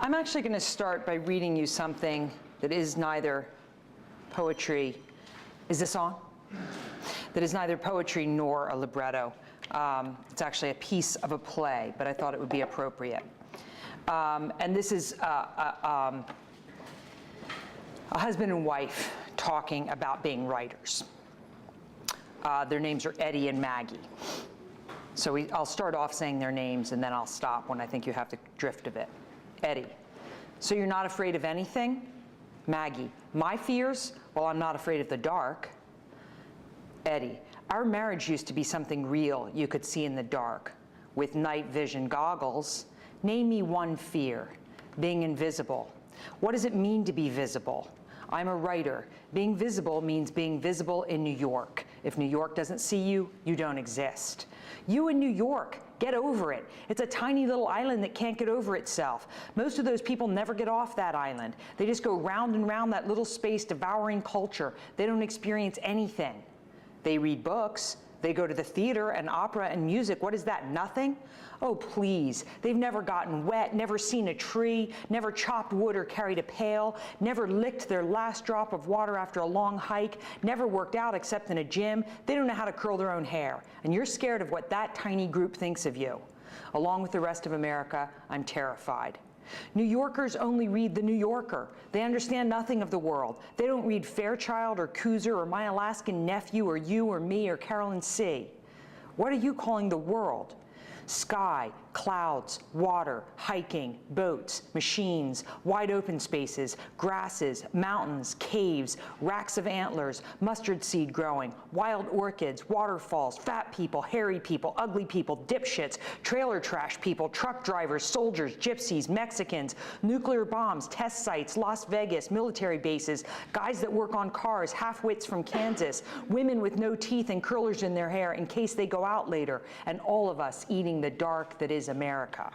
I'm actually going to start by reading you something that is neither poetry. Is this on? That is neither poetry nor a libretto. It's actually a piece of a play, but I thought it would be appropriate. And this is a husband and wife talking about being writers. Their names are Eddie and Maggie. So I'll start off saying their names, and then I'll stop when I think you have the drift of it. Eddie: so you're not afraid of anything? Maggie: my fears? Well, I'm not afraid of the dark. Eddie: our marriage used to be something real you could see in the dark. With night vision goggles, name me one fear. Being invisible. What does it mean to be visible? I'm a writer. Being visible means being visible in New York. If New York doesn't see you, you don't exist. You in New York, get over it. It's a tiny little island that can't get over itself. Most of those people never get off that island. They just go round and round that little space devouring culture. They don't experience anything. They read books. They go to the theater and opera and music. What is that, nothing? Oh, please. They've never gotten wet, never seen a tree, never chopped wood or carried a pail, never licked their last drop of water after a long hike, never worked out except in a gym. They don't know how to curl their own hair. And you're scared of what that tiny group thinks of you. Along with the rest of America, I'm terrified. New Yorkers only read The New Yorker. They understand nothing of the world. They don't read Fairchild or Cooser or My Alaskan Nephew or You or Me or Carolyn C. What are you calling the world? Sky, clouds, water, hiking, boats, machines, wide open spaces, grasses, mountains, caves, racks of antlers, mustard seed growing, wild orchids, waterfalls, fat people, hairy people, ugly people, dipshits, trailer trash people, truck drivers, soldiers, gypsies, Mexicans, nuclear bombs, test sites, Las Vegas, military bases, guys that work on cars, half-wits from Kansas, women with no teeth and curlers in their hair in case they go out later, and all of us eating the dark that is America.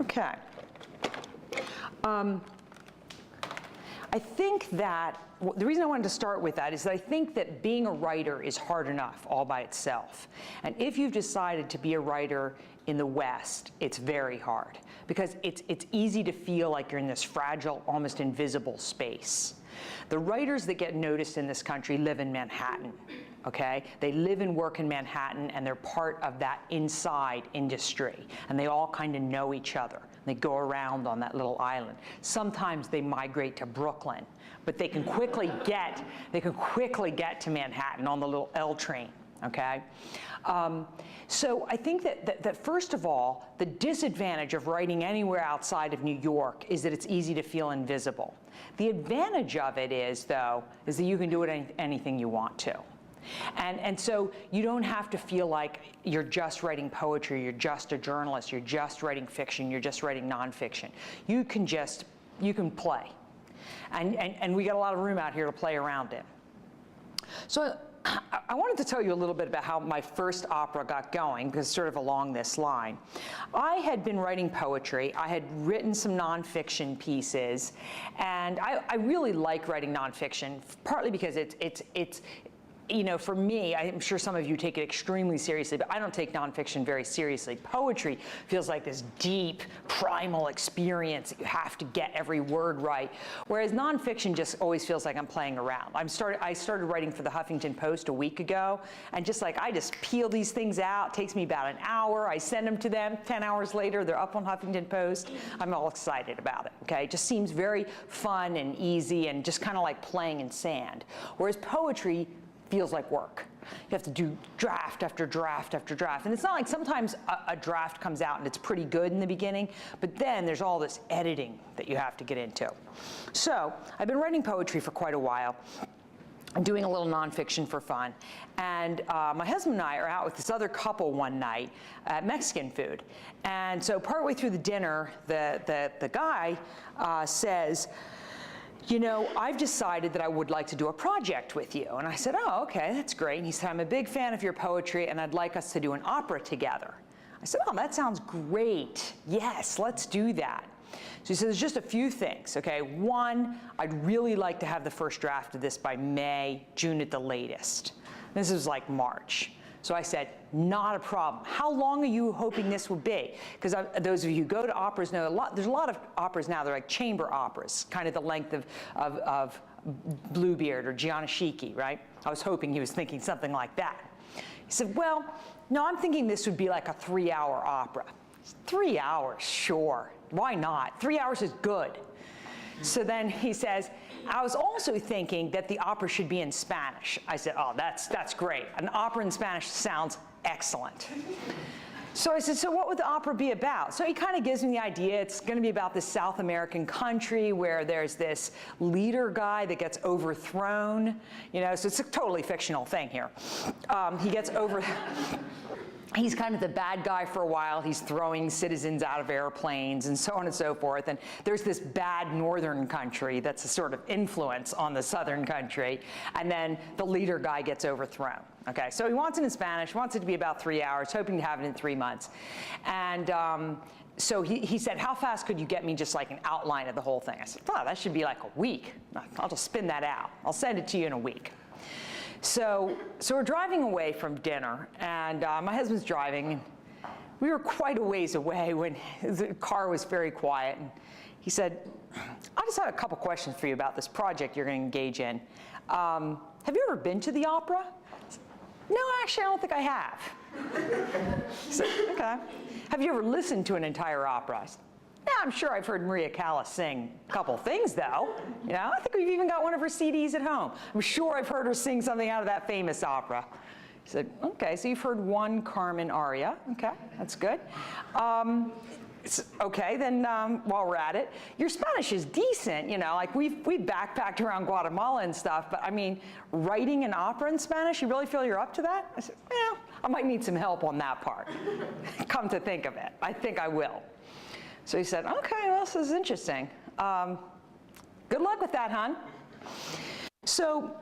Okay. I think that the reason I wanted to start with that is that I think that being a writer is hard enough all by itself. And if you've decided to be a writer in the West, it's very hard because it's easy to feel like you're in this fragile, almost invisible space. The writers that get noticed in this country live in Manhattan. Okay? They live and work in Manhattan, and they're part of that inside industry. And they all kind of know each other. They go around on that little island. Sometimes they migrate to Brooklyn, but they can quickly get to Manhattan on the little L train. Okay? So I think that first of all, the disadvantage of writing anywhere outside of New York is that it's easy to feel invisible. The advantage of it is, though, is that you can do it anything you want to. And so you don't have to feel like you're just writing poetry, you're just a journalist, you're just writing fiction, you're just writing nonfiction. You can play. And we got a lot of room out here to play around in. So I wanted to tell you a little bit about how my first opera got going, because sort of along this line. I had been writing poetry. I had written some nonfiction pieces, and I really like writing nonfiction, partly because it's you know, for me, I'm sure some of you take it extremely seriously, but I don't take nonfiction very seriously. Poetry feels like this deep, primal experience that you have to get every word right, whereas nonfiction just always feels like I'm playing around. I started writing for the Huffington Post a week ago, and I just peel these things out. It takes me about an hour. I send them to them. 10 hours later, they're up on Huffington Post. I'm all excited about it, okay? It just seems very fun and easy and just kind of like playing in sand, whereas poetry feels like work. You have to do draft after draft after draft. And it's not like sometimes a draft comes out and it's pretty good in the beginning, but then there's all this editing that you have to get into. So I've been writing poetry for quite a while. I'm doing a little nonfiction for fun. And my husband and I are out with this other couple one night at Mexican food. And so partway through the dinner, the guy says, you know, I've decided that I would like to do a project with you. And I said, oh, okay, that's great. And he said, I'm a big fan of your poetry, and I'd like us to do an opera together. I said, oh, that sounds great. Yes, let's do that. So he said, there's just a few things, okay? One, I'd really like to have the first draft of this by May, June at the latest. This was like March. So I said, not a problem. How long are you hoping this will be? Because those of you who go to operas know there's a lot of operas now, they're like chamber operas, kind of the length of Bluebeard or Giannashiki, right? I was hoping he was thinking something like that. He said, well, no, I'm thinking this would be like a 3-hour opera. 3 hours, sure. Why not? 3 hours is good. So then he says, I was also thinking that the opera should be in Spanish. I said, oh, that's great. An opera in Spanish sounds excellent. So I said, so what would the opera be about? So he kind of gives me the idea. It's going to be about this South American country where there's this leader guy that gets overthrown. You know, so it's a totally fictional thing here. He gets He's kind of the bad guy for a while. He's throwing citizens out of airplanes and so on and so forth. And there's this bad northern country that's a sort of influence on the southern country. And then the leader guy gets overthrown. Okay, so he wants it in Spanish, wants it to be about 3 hours, hoping to have it in 3 months. And so he said, how fast could you get me just like an outline of the whole thing? I said, oh, that should be like a week. I'll just spin that out. I'll send it to you in a week. So we're driving away from dinner, and my husband's driving, and we were quite a ways away when the car was very quiet. And he said, I just had a couple questions for you about this project you're going to engage in. Have you ever been to the opera? I said, no, actually, I don't think I have. He said, okay. Have you ever listened to an entire opera? I said, yeah, I'm sure I've heard Maria Callas sing a couple things, though. You know, I think we've even got one of her CDs at home. I'm sure I've heard her sing something out of that famous opera. He said, okay, so you've heard one Carmen aria. Okay, that's good. Okay, then while we're at it, your Spanish is decent, you know, like we've backpacked around Guatemala and stuff, but I mean, writing an opera in Spanish, you really feel you're up to that? I said, yeah, I might need some help on that part. Come to think of it, I think I will. So he said, okay, well, this is interesting. Good luck with that, hon. So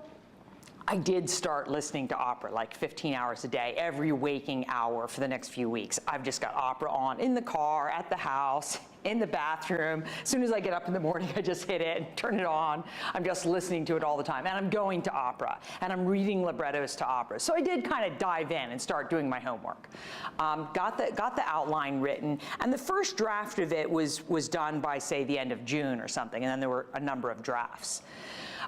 I did start listening to opera like 15 hours a day, every waking hour for the next few weeks. I've just got opera on in the car, at the house, in the bathroom. As soon as I get up in the morning, I just hit it and turn it on. I'm just listening to it all the time. And I'm going to opera, and I'm reading librettos to opera. So I did kind of dive in and start doing my homework. Got the outline written, and the first draft of it was done by, say, the end of June or something, and then there were a number of drafts.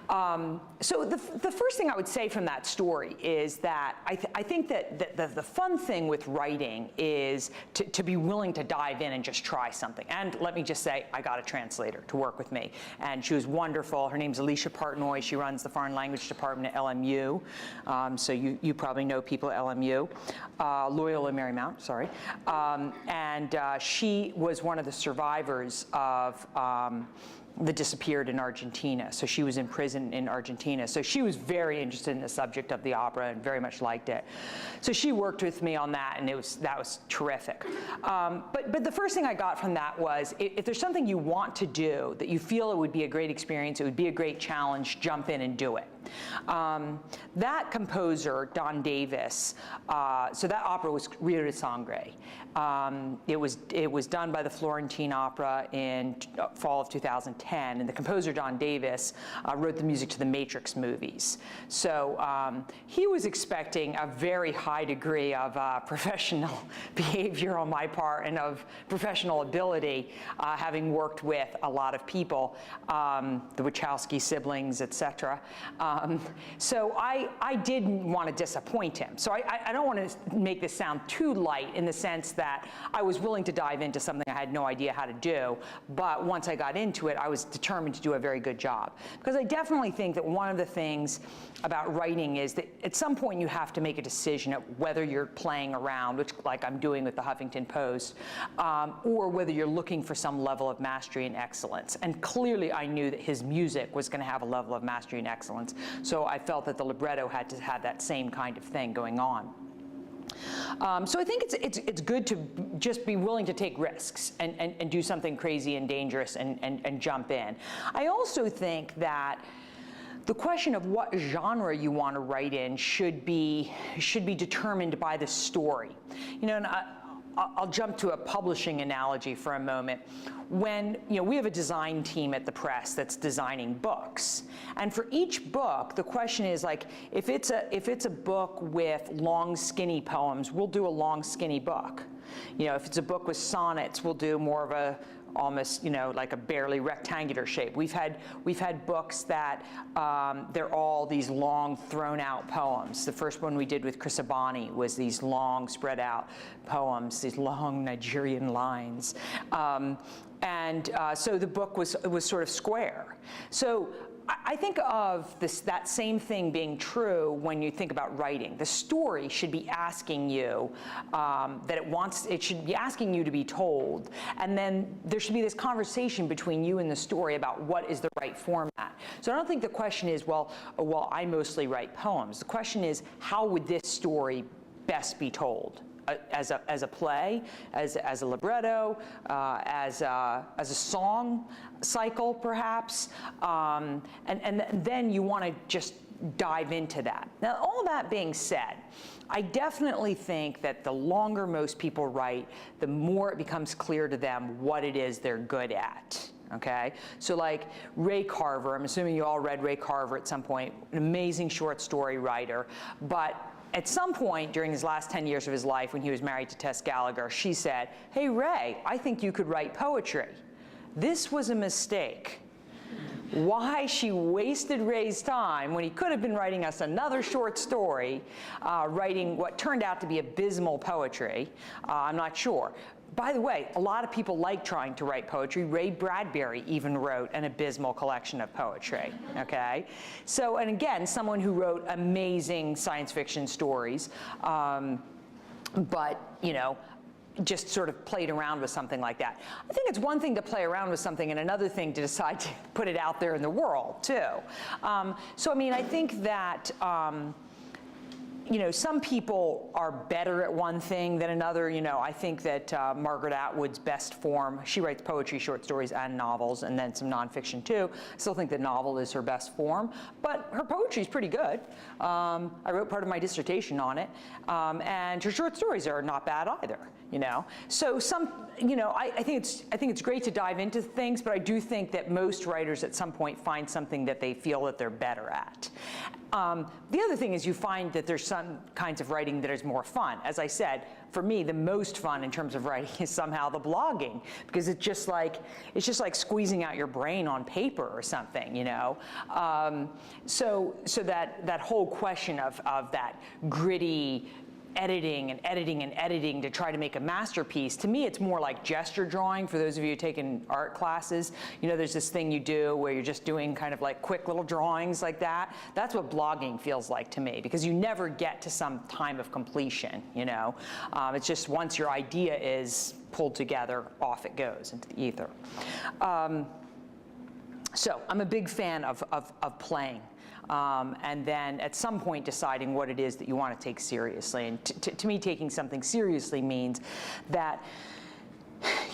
So the first thing I would say from that story is that I think that the fun thing with writing is to be willing to dive in and just try something. And let me just say, I got a translator to work with me, and she was wonderful. Her name's Alicia Partnoy. She runs the foreign language department at LMU. So you probably know people at LMU. Loyola Marymount, sorry. And she was one of the survivors of that disappeared in Argentina. So she was in prison in Argentina. So she was very interested in the subject of the opera and very much liked it. So she worked with me on that, and that was terrific. But the first thing I got from that was, if there's something you want to do, that you feel it would be a great experience, it would be a great challenge, jump in and do it. That composer, Don Davis, so that opera was Rio de Sangre. It was done by the Florentine Opera in fall of 2010, and the composer, Don Davis, wrote the music to the Matrix movies. So he was expecting a very high degree of professional behavior on my part and of professional ability, having worked with a lot of people, the Wachowski siblings, etc. So I didn't want to disappoint him. So I don't want to make this sound too light in the sense that I was willing to dive into something I had no idea how to do, but once I got into it, I was determined to do a very good job. Because I definitely think that one of the things about writing is that at some point you have to make a decision of whether you're playing around, which like I'm doing with the Huffington Post, or whether you're looking for some level of mastery and excellence. And clearly I knew that his music was going to have a level of mastery and excellence. So I felt that the libretto had to have that same kind of thing going on. So I think it's good to just be willing to take risks and do something crazy and dangerous and jump in. I also think that the question of what genre you want to write in should be determined by the story. You know, and I'll jump to a publishing analogy for a moment. When, we have a design team at the press that's designing books. And for each book, the question is like, if it's a book with long, skinny poems, we'll do a long, skinny book. If it's a book with sonnets, we'll do more of a almost, like a barely rectangular shape. We've had books that they're all these long, thrown-out poems. The first one we did with Chris Abani was these long, spread-out poems, these long Nigerian lines. So the book was sort of square. So I think of that same thing being true when you think about writing. The story should be asking you it should be asking you to be told, and then there should be this conversation between you and the story about what is the right format. So I don't think the question is, well, I mostly write poems. The question is, how would this story best be told? As a play, as a libretto, as a song cycle, perhaps, and then you want to just dive into that. Now, all that being said, I definitely think that the longer most people write, the more it becomes clear to them what it is they're good at. Okay, so like Ray Carver, I'm assuming you all read Ray Carver at some point, an amazing short story writer, but at some point during his last 10 years of his life, when he was married to Tess Gallagher, she said, "Hey, Ray, I think you could write poetry." This was a mistake. Why she wasted Ray's time when he could have been writing us another short story, writing what turned out to be abysmal poetry, I'm not sure. By the way, a lot of people like trying to write poetry. Ray Bradbury even wrote an abysmal collection of poetry, okay? So, and again, someone who wrote amazing science fiction stories, but, just sort of played around with something like that. I think it's one thing to play around with something and another thing to decide to put it out there in the world, too. So, I mean, I think that, some people are better at one thing than another. I think that Margaret Atwood's best form, she writes poetry, short stories, and novels, and then some nonfiction too. I still think the novel is her best form, but her poetry is pretty good. I wrote part of my dissertation on it, and her short stories are not bad either. So I think it's great to dive into things, but I do think that most writers at some point find something that they feel that they're better at. The other thing is you find that there's some kinds of writing that is more fun. As I said, for me, the most fun in terms of writing is somehow the blogging, because it's just like squeezing out your brain on paper or something, So that whole question of that gritty editing and editing and editing to try to make a masterpiece, to me it's more like gesture drawing. For those of you who taken art classes, there's this thing you do where you're just doing kind of like quick little drawings like that. That's what blogging feels like to me, because you never get to some time of completion, It's just once your idea is pulled together, off it goes into the ether. So I'm a big fan of playing. And then at some point deciding what it is that you want to take seriously. And to me, taking something seriously means that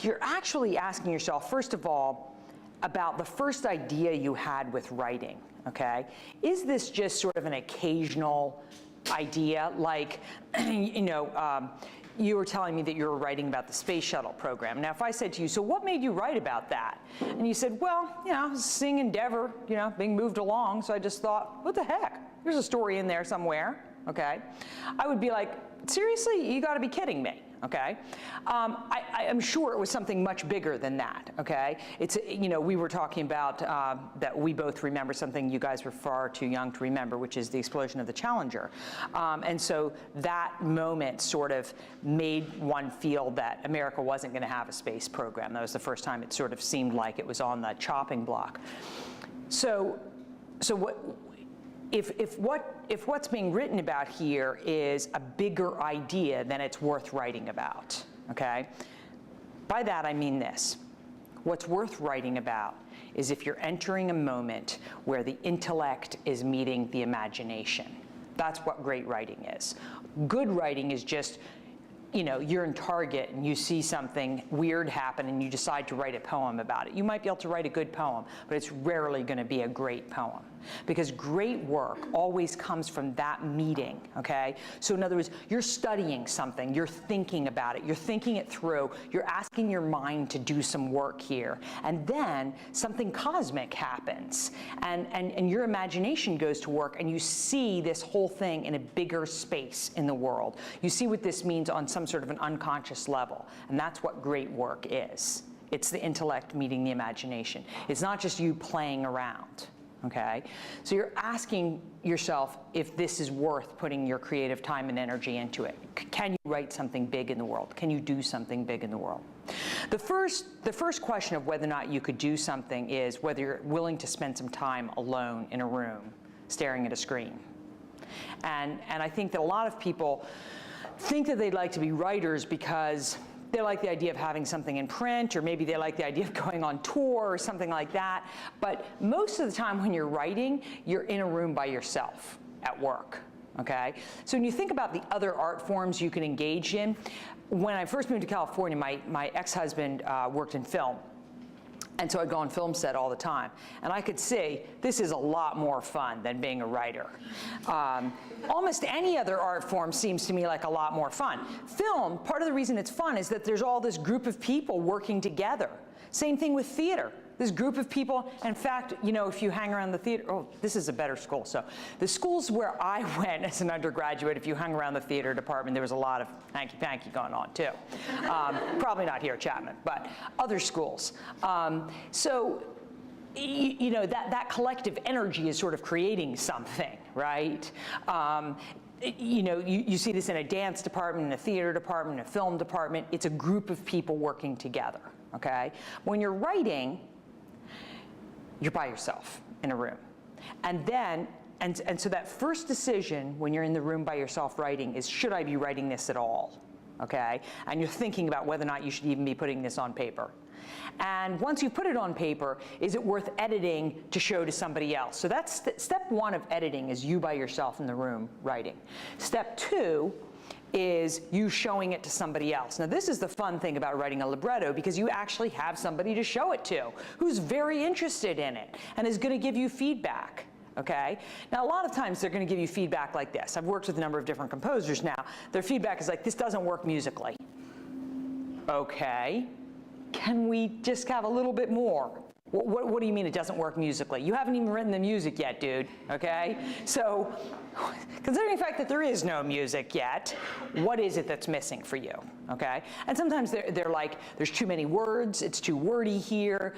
you're actually asking yourself, first of all, about the first idea you had with writing, okay? Is this just sort of an occasional idea? Like, you were telling me that you were writing about the space shuttle program. Now, if I said to you, so what made you write about that? And you said, well, seeing Endeavor, being moved along, so I just thought, what the heck? There's a story in there somewhere, okay? I would be like, seriously? You gotta be kidding me, okay? I'm sure it was something much bigger than that, okay? It's, we were talking about that we both remember something you guys were far too young to remember, which is the explosion of the Challenger. And so that moment sort of made one feel that America wasn't gonna have a space program. That was the first time it sort of seemed like it was on the chopping block. So what, if what's being written about here is a bigger idea, then it's worth writing about, okay? By that I mean this. What's worth writing about is if you're entering a moment where the intellect is meeting the imagination. That's what great writing is. Good writing is just you know, you're in Target and you see something weird happen and you decide to write a poem about it. You might be able to write a good poem, but it's rarely going to be a great poem, because great work always comes from that meeting, okay? So in other words, you're studying something, you're thinking about it, you're thinking it through, you're asking your mind to do some work here, and then something cosmic happens, and your imagination goes to work, and you see this whole thing in a bigger space in the world. You see what this means on some sort of an unconscious level, and that's what great work is. It's the intellect meeting the imagination. It's not just you playing around. Okay, so you're asking yourself if this is worth putting your creative time and energy into it. Can you write something big in the world? Can you do something big in the world? The first question of whether or not you could do something is whether you're willing to spend some time alone in a room, staring at a screen. And I think that a lot of people think that they'd like to be writers because they like the idea of having something in print, or maybe they like the idea of going on tour or something like that. But most of the time when you're writing, you're in a room by yourself at work, okay? So when you think about the other art forms you can engage in, when I first moved to California, my ex-husband worked in film. And so I'd go on film set all the time. And I could see this is a lot more fun than being a writer. Almost any other art form seems to me like a lot more fun. Film, part of the reason it's fun is that there's all this group of people working together. Same thing with theater. This group of people, in fact, you know, if you hang around the theater, oh, this is a better school. So the schools where I went as an undergraduate, if you hung around the theater department, there was a lot of hanky-panky going on too. Probably not here at Chapman, but other schools. So, you know, that collective energy is sort of creating something, right? You know, you see this in a dance department, in a theater department, in a film department. It's a group of people working together, okay? When you're writing, you're by yourself in a room. And then, and so that first decision when you're in the room by yourself writing is, should I be writing this at all, okay? And you're thinking about whether or not you should even be putting this on paper. And once you put it on paper, is it worth editing to show to somebody else? So that's step one of editing, is you by yourself in the room writing. Step two is you showing it to somebody else. Now this is the fun thing about writing a libretto, because you actually have somebody to show it to who's very interested in it and is going to give you feedback. Okay? Now a lot of times they're going to give you feedback like this. I've worked with a number of different composers now. Their feedback is like, this doesn't work musically. Okay. Can we just have a little bit more? What do you mean it doesn't work musically? You haven't even written the music yet, dude, okay? So, considering the fact that there is no music yet, what is it that's missing for you, okay? And sometimes they're like, there's too many words, it's too wordy here,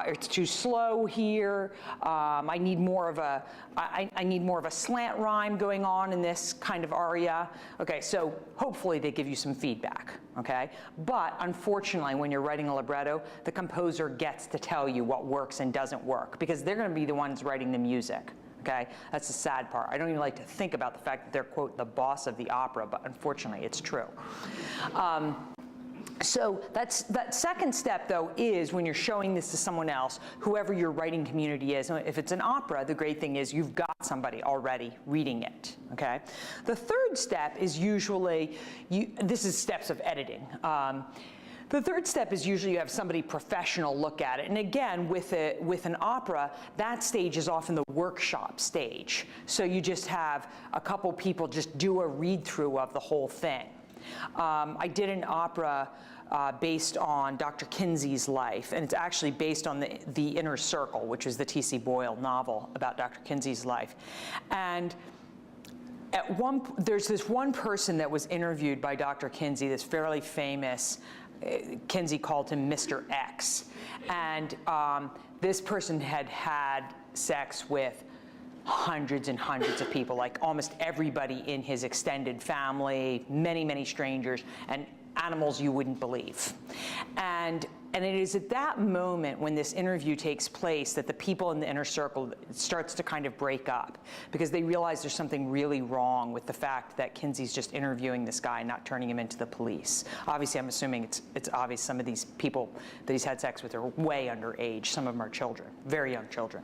it's too slow here, I need more of a, I need more of a slant rhyme going on in this kind of aria. Okay, so hopefully they give you some feedback, okay? But unfortunately, when you're writing a libretto, the composer gets to tell you what works and doesn't work, because they're going to be the ones writing the music. Okay, that's the sad part. I don't even like to think about the fact that they're, quote, the boss of the opera, but unfortunately it's true. So that second step, though, is when you're showing this to someone else, whoever your writing community is. If it's an opera, the great thing is you've got somebody already reading it, okay? The third step is usually, this is steps of editing. The third step is usually you have somebody professional look at it. And again, with an opera, that stage is often the workshop stage. So you just have a couple people just do a read-through of the whole thing. I did an opera based on Dr. Kinsey's life, and it's actually based on the Inner Circle, which is the T.C. Boyle novel about Dr. Kinsey's life. And there's this one person that was interviewed by Dr. Kinsey, this fairly famous, Kinsey called him Mr. X. And this person had had sex with hundreds and hundreds of people, like almost everybody in his extended family, many, many strangers, and animals you wouldn't believe. And And it is at that moment when this interview takes place that the people in the inner circle starts to kind of break up, because they realize there's something really wrong with the fact that Kinsey's just interviewing this guy, not turning him into the police. Obviously, I'm assuming it's obvious some of these people that he's had sex with are way underage. Some of them are children, very young children.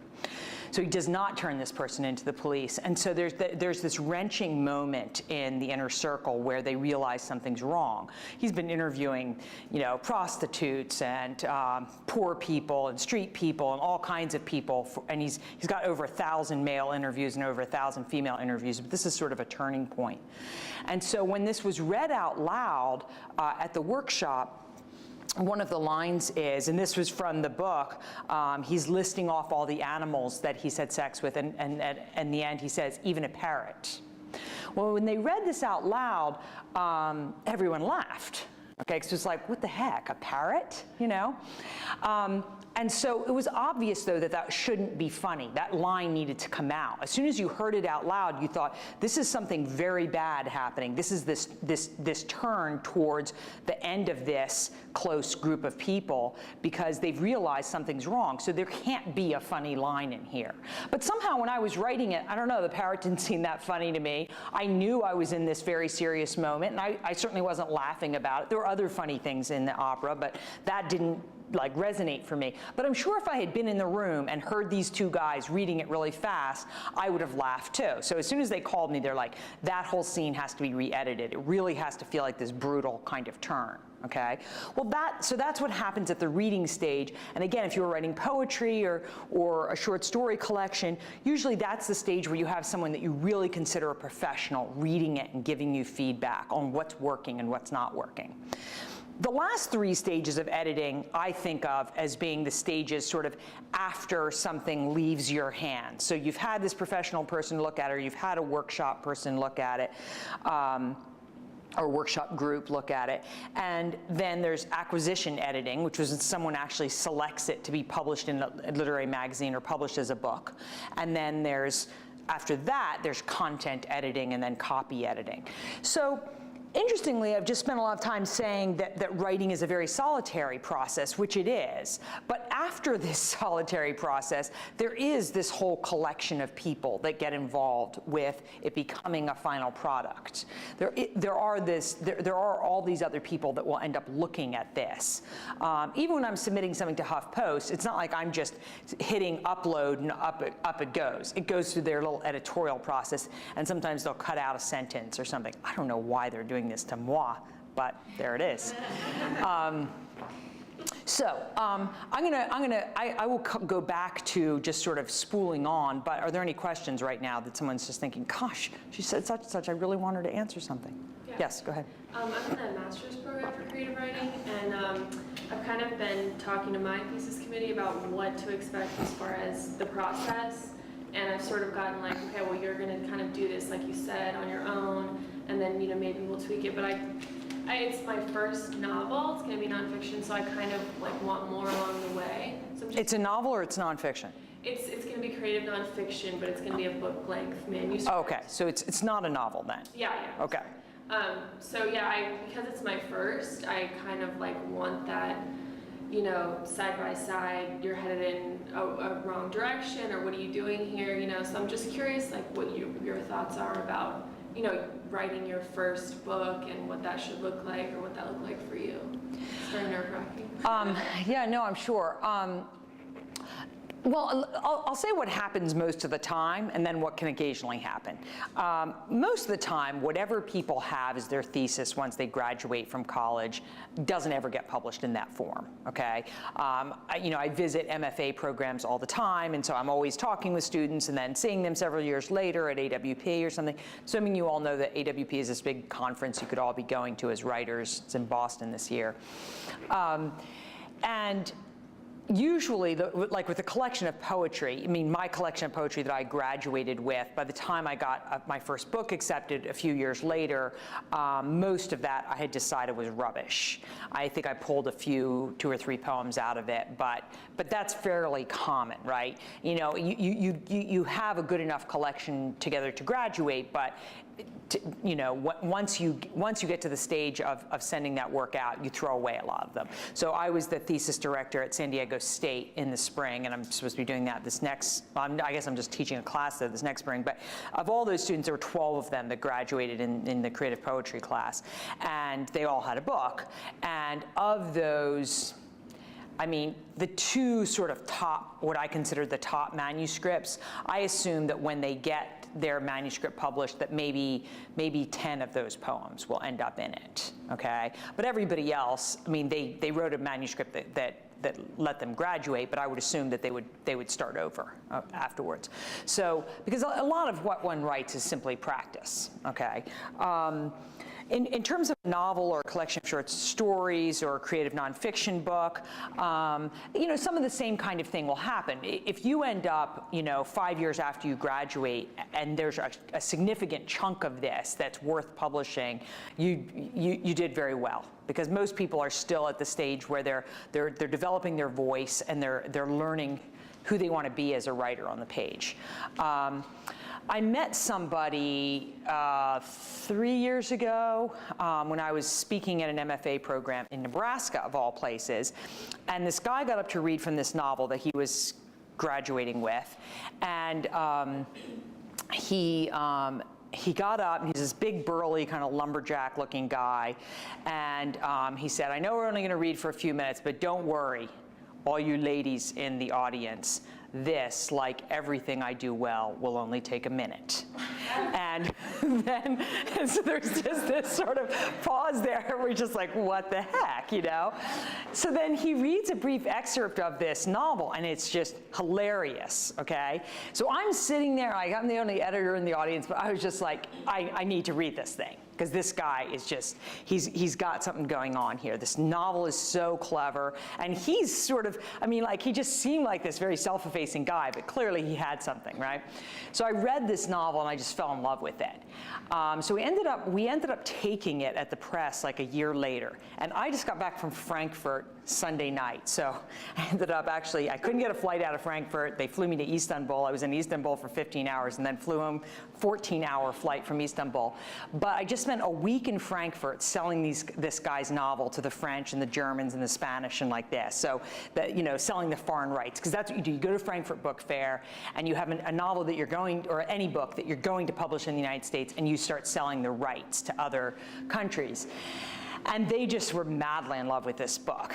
So he does not turn this person into the police. And so there's this wrenching moment in the inner circle where they realize something's wrong. He's been interviewing, you know, prostitutes and poor people and street people and all kinds of people. And he's got over 1,000 male interviews and over 1,000 female interviews. But this is sort of a turning point. And so when this was read out loud at the workshop, one of the lines is, and this was from the book, he's listing off all the animals that he's had sex with, and in the end he says, even a parrot. Well, when they read this out loud, everyone laughed. Okay, because it's like, what the heck, a parrot, you know? And so it was obvious, though, that that shouldn't be funny. That line needed to come out. As soon as you heard it out loud, you thought, this is something very bad happening. This is this turn towards the end of this close group of people, because they've realized something's wrong. So there can't be a funny line in here. But somehow when I was writing it, I don't know, the parrot didn't seem that funny to me. I knew I was in this very serious moment, and I certainly wasn't laughing about it. There were other funny things in the opera, but that didn't like resonate for me. But I'm sure if I had been in the room and heard these two guys reading it really fast, I would have laughed too. So as soon as they called me, they're like, that whole scene has to be re-edited. It really has to feel like this brutal kind of turn. Okay, well so that's what happens at the reading stage. And again, if you were writing poetry or a short story collection, usually that's the stage where you have someone that you really consider a professional reading it and giving you feedback on what's working and what's not working. The last three stages of editing I think of as being the stages sort of after something leaves your hands. So you've had this professional person look at it, or you've had a workshop person look at it, or workshop group look at it. And then there's acquisition editing, which was when someone actually selects it to be published in a literary magazine or published as a book. And then after that, there's content editing and then copy editing. So interestingly, I've just spent a lot of time saying that writing is a very solitary process, which it is. But after this solitary process, there is this whole collection of people that get involved with it becoming a final product. There are all these other people that will end up looking at this. Even when I'm submitting something to HuffPost, it's not like I'm just hitting upload and up it goes. It goes through their little editorial process, and sometimes they'll cut out a sentence or something. I don't know why they're doing this to moi, but there it is. I will go back to just sort of spooling on, but are there any questions right now that someone's just thinking, gosh, she said such and such, I really want her to answer something? Yeah. Yes, go ahead. I'm in a master's program for creative writing, and I've kind of been talking to my thesis committee about what to expect as far as the process, and I've sort of gotten like, okay, well, you're going to kind of do this, like you said, on your own, and then, you know, maybe we'll tweak it, but it's my first novel. It's going to be nonfiction, so I kind of like want more along the way. So it's a novel or it's nonfiction? It's going to be creative nonfiction, but it's going to be a book-length manuscript. Oh, okay, so it's not a novel then? Yeah. Okay. So yeah, because it's my first, I kind of like want that, you know, side by side, you're headed in a wrong direction, or what are you doing here, you know? So I'm just curious, like, what your thoughts are about, you know, writing your first book and what that should look like, or what that looked like for you. It's very nerve-wracking. Yeah, no, I'm sure. Well, I'll say what happens most of the time, and then what can occasionally happen. Most of the time, whatever people have as their thesis once they graduate from college doesn't ever get published in that form, okay? I visit MFA programs all the time, and so I'm always talking with students and then seeing them several years later at AWP or something. Assuming you all know that AWP is this big conference you could all be going to as writers. It's in Boston this year. And usually, like with the collection of poetry, I mean, my collection of poetry that I graduated with, by the time I got my first book accepted a few years later, most of that I had decided was rubbish. I think I pulled a few, 2 or 3 poems out of it, but that's fairly common, right? You know, you have a good enough collection together to graduate, but you know, once you get to the stage of sending that work out, you throw away a lot of them. So I was the thesis director at San Diego State in the spring, and I'm supposed to be doing that this next, I guess I'm just teaching a class there this next spring, but of all those students, there were 12 of them that graduated in the creative poetry class, and they all had a book. And of those, I mean, the 2 sort of top, what I consider the top manuscripts, I assume that when they get their manuscript published, that maybe 10 of those poems will end up in it, okay? But everybody else, I mean, they wrote a manuscript that let them graduate, but I would assume that they would start over afterwards. So, because a lot of what one writes is simply practice, okay? In terms of a novel or a collection of short stories or a creative nonfiction book, you know, some of the same kind of thing will happen. If you end up, you know, 5 years after you graduate and there's a significant chunk of this that's worth publishing, you did very well, because most people are still at the stage where they're developing their voice and they're learning who they want to be as a writer on the page. I met somebody 3 years ago when I was speaking at an MFA program in Nebraska, of all places, and this guy got up to read from this novel that he was graduating with, and he got up, and he's this big, burly, kind of lumberjack-looking guy, and he said, "I know we're only going to read for a few minutes, but don't worry, all you ladies in the audience, this, like everything I do well, will only take a minute." And then, so there's just this sort of pause there. We're just like, what the heck, you know? So then he reads a brief excerpt of this novel, and it's just hilarious, okay? So I'm sitting there, I'm the only editor in the audience, but I was just like, I need to read this thing, because this guy is just, he's got something going on here. This novel is so clever, and he's sort of, I mean, like, he just seemed like this very self-effacing guy, but clearly he had something, right? So I read this novel, and I just fell in love with it. So we ended up taking it at the press like a year later, and I just got back from Frankfurt Sunday night. So I ended up actually, I couldn't get a flight out of Frankfurt. They flew me to Istanbul. I was in Istanbul for 15 hours and then flew home, 14-hour flight from Istanbul. But I just spent a week in Frankfurt selling this guy's novel to the French and the Germans and the Spanish and like this. So that, you know, selling the foreign rights, because that's what you do. You go to Frankfurt Book Fair and you have a novel that you're going, or any book that you're going to publish in the United States, and you start selling the rights to other countries. And they just were madly in love with this book.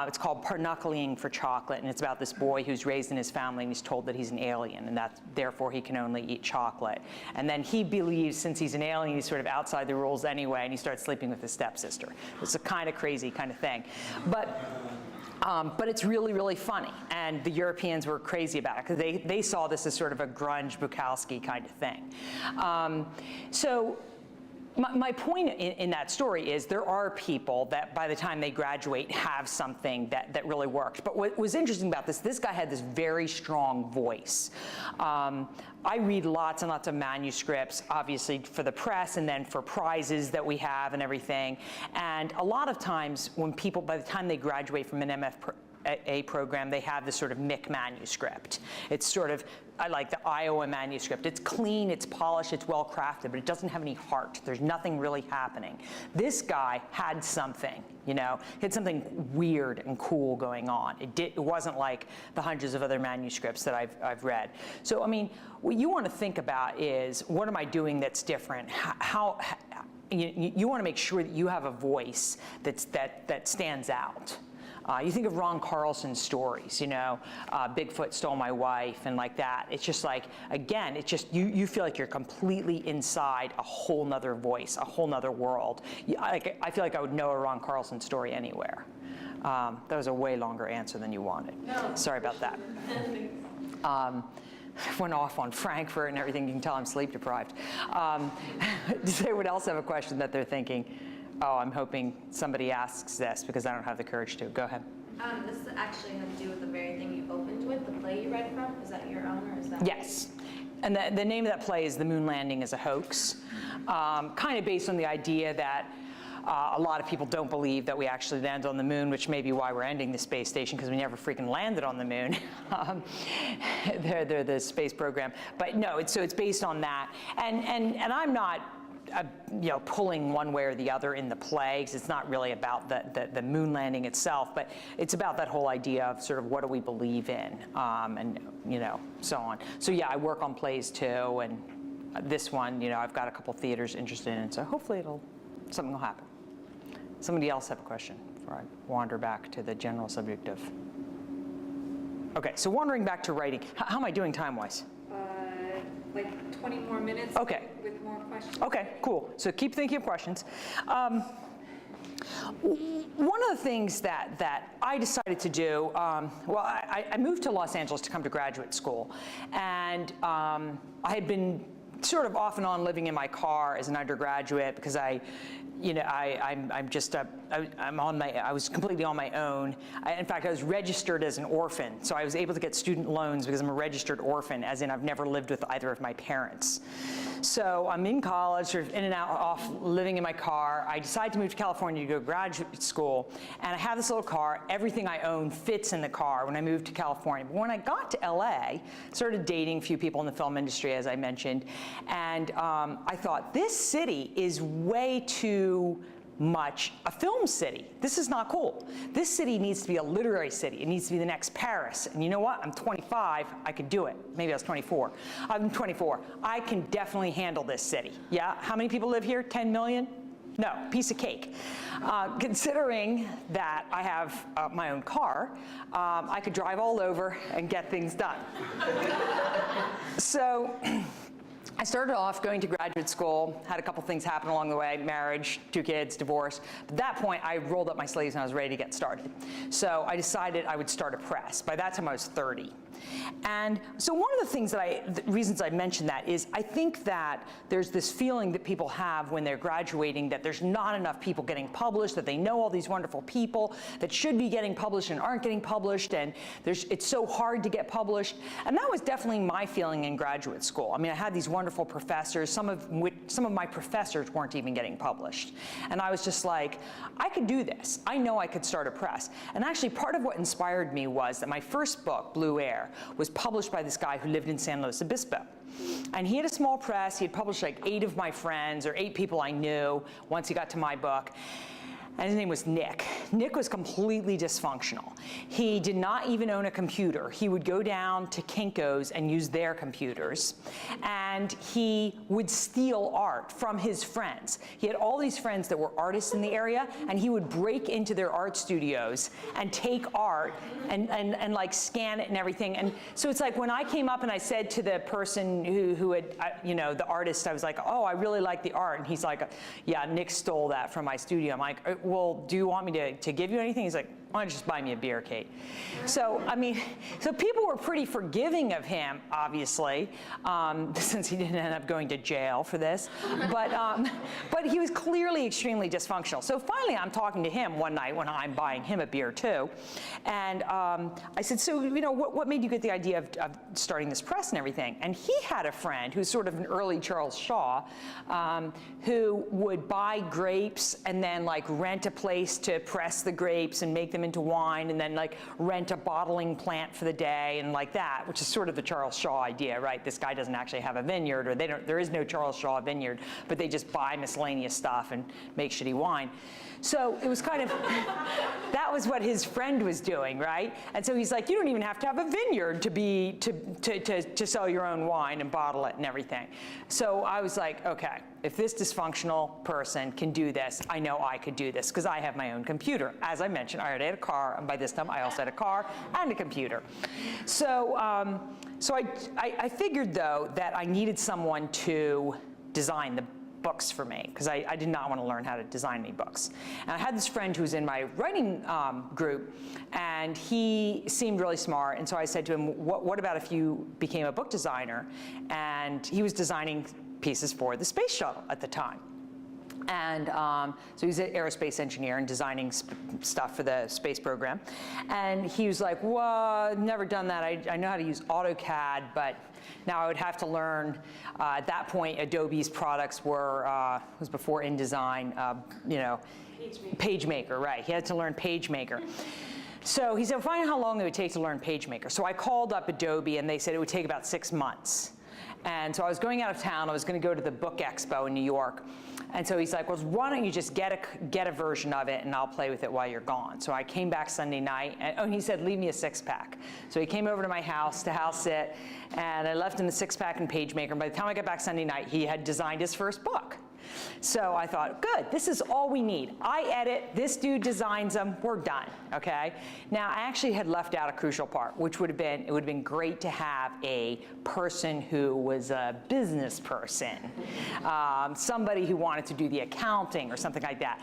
It's called Parnuckling for Chocolate, and it's about this boy who's raised in his family, and he's told that he's an alien, and that therefore he can only eat chocolate. And then he believes, since he's an alien, he's sort of outside the rules anyway, and he starts sleeping with his stepsister. It's a kind of crazy kind of thing. But it's really, really funny, and the Europeans were crazy about it, because they saw this as sort of a grunge Bukowski kind of thing. So my point in that story is there are people that by the time they graduate have something that really worked. But what was interesting about this guy had this very strong voice. I read lots and lots of manuscripts, obviously for the press and then for prizes that we have and everything. And a lot of times when people, by the time they graduate from an MFA program, they have this sort of Mick manuscript. It's sort of, I like the Iowa manuscript. It's clean, it's polished, it's well crafted, but it doesn't have any heart. There's nothing really happening. This guy had something, you know, he had something weird and cool going on. It wasn't like the hundreds of other manuscripts that I've read. So, I mean, what you want to think about is, what am I doing that's different? How you want to make sure that you have a voice that stands out. You think of Ron Carlson's stories, you know, Bigfoot Stole My Wife and like that. It's just like, again, it's just, you feel like you're completely inside a whole nother voice, a whole nother world. I feel like I would know a Ron Carlson story anywhere. That was a way longer answer than you wanted. No. Sorry about that. Went off on Frankfurt and everything. You can tell I'm sleep deprived. Does anyone else have a question that they're thinking? Oh, I'm hoping somebody asks this because I don't have the courage to. Go ahead. This actually had to do with the very thing you opened with, the play you read from. Is that your own, or is that? Yes. And the name of that play is The Moon Landing is a Hoax, kind of based on the idea that a lot of people don't believe that we actually landed on the moon, which may be why we're ending the space station, because we never freaking landed on the moon. They're the space program. But no, so it's based on that. And I'm not pulling one way or the other in the play, because it's not really about the moon landing itself, but it's about that whole idea of sort of what do we believe in, and so on. So yeah, I work on plays too, and this one, I've got a couple theaters interested in, so hopefully something will happen. Somebody else have a question before I wander back to the general subject of. Okay, so wandering back to writing, how am I doing time-wise? Like 20 more minutes. Okay. With more questions. Okay, cool. So keep thinking of questions. One of the things that I decided to do, I moved to Los Angeles to come to graduate school, and I had been sort of off and on living in my car as an undergraduate because I was completely on my own. In fact, I was registered as an orphan, so I was able to get student loans because I'm a registered orphan, as in I've never lived with either of my parents. So I'm in college, sort of in and out, off, living in my car. I decided to move to California to go to graduate school, and I have this little car. Everything I own fits in the car when I moved to California. But when I got to LA, started dating a few people in the film industry, as I mentioned, and I thought, this city is way too much a film city. This is not cool. This city needs to be a literary city. It needs to be the next Paris. And you know what? I'm 25. I could do it. Maybe I was 24. I'm 24. I can definitely handle this city. Yeah? How many people live here? 10 million? No, piece of cake. Considering that I have my own car, I could drive all over and get things done. So I started off going to graduate school, had a couple things happen along the way, marriage, 2 kids, divorce. At that point, I rolled up my sleeves and I was ready to get started. So I decided I would start a press. By that time, I was 30. And so one of the things the reasons I mentioned that is I think that there's this feeling that people have when they're graduating that there's not enough people getting published, that they know all these wonderful people that should be getting published and aren't getting published, and it's so hard to get published. And that was definitely my feeling in graduate school. I mean, I had these wonderful professors, some of my professors weren't even getting published. And I was just like, I could do this. I know I could start a press. And actually, part of what inspired me was that my first book, Blue Air, was published by this guy who lived in San Luis Obispo. And he had a small press. He had published like 8 of my friends, or 8 people I knew once he got to my book. And his name was Nick. Nick was completely dysfunctional. He did not even own a computer. He would go down to Kinko's and use their computers. And he would steal art from his friends. He had all these friends that were artists in the area, and he would break into their art studios and take art and like scan it and everything. And so it's like when I came up and I said to the person who had, the artist, I was like, oh, I really like the art. And he's like, yeah, Nick stole that from my studio. I'm like, well, do you want me to give you anything? He's like, why don't you just buy me a beer, Kate? So, I mean, so people were pretty forgiving of him, obviously, since he didn't end up going to jail for this. But he was clearly extremely dysfunctional. So finally, I'm talking to him one night when I'm buying him a beer, too. And I said, so, what made you get the idea of starting this press and everything? And he had a friend who's sort of an early Charles Shaw, who would buy grapes and then, like, rent a place to press the grapes and make them into wine, and then like rent a bottling plant for the day and like that, which is sort of the Charles Shaw idea, right? This guy doesn't actually have a vineyard, or there is no Charles Shaw vineyard, but they just buy miscellaneous stuff and make shitty wine. So it was kind of, that was what his friend was doing, right? And so he's like, you don't even have to have a vineyard to sell your own wine and bottle it and everything. So I was like, okay, if this dysfunctional person can do this, I know I could do this, because I have my own computer. As I mentioned, I already had a car, and by this time I also had a car and a computer. So, I figured, though, that I needed someone to design the books for me, because I did not want to learn how to design any books. And I had this friend who was in my writing group, and he seemed really smart, and so I said to him, what about if you became a book designer? And he was designing pieces for the space shuttle at the time. And so he's an aerospace engineer and designing stuff for the space program. And he was like, well, I've never done that. I know how to use AutoCAD, but now I would have to learn. At that point, Adobe's products were, was before InDesign, you know, PageMaker, right. He had to learn PageMaker. So he said, find out how long it would take to learn PageMaker. So I called up Adobe, and they said it would take about 6 months. And so I was going out of town. I was going to go to the Book Expo in New York. And so he's like, well, why don't you just get a version of it, and I'll play with it while you're gone. So I came back Sunday night, and he said, leave me a 6-pack. So he came over to my house to house sit, and I left him the 6-pack in PageMaker. And by the time I got back Sunday night, he had designed his first book. So I thought, good, this is all we need. I edit, this dude designs them, we're done, okay? Now, I actually had left out a crucial part, which would have been, it would have been great to have a person who was a business person, somebody who wanted to do the accounting or something like that.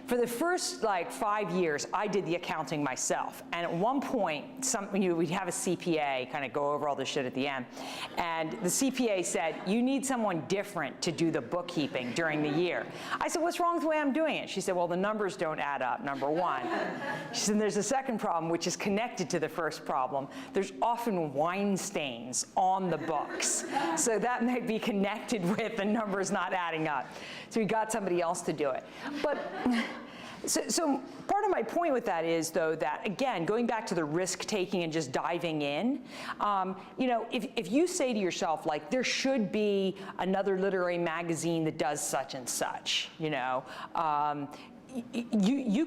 For the first like 5 years, I did the accounting myself. And at one point, we'd have a CPA kind of go over all this shit at the end. And the CPA said, you need someone different to do the bookkeeping during the year. I said, what's wrong with the way I'm doing it? She said, well, the numbers don't add up, number one. She said, there's a second problem, which is connected to the first problem. There's often wine stains on the books. So that might be connected with the numbers not adding up. So we got somebody else to do it. But so part of my point with that is, though, that, again, going back to the risk-taking and just diving in, you know, if you say to yourself, like, there should be another literary magazine that does such and such, you know, you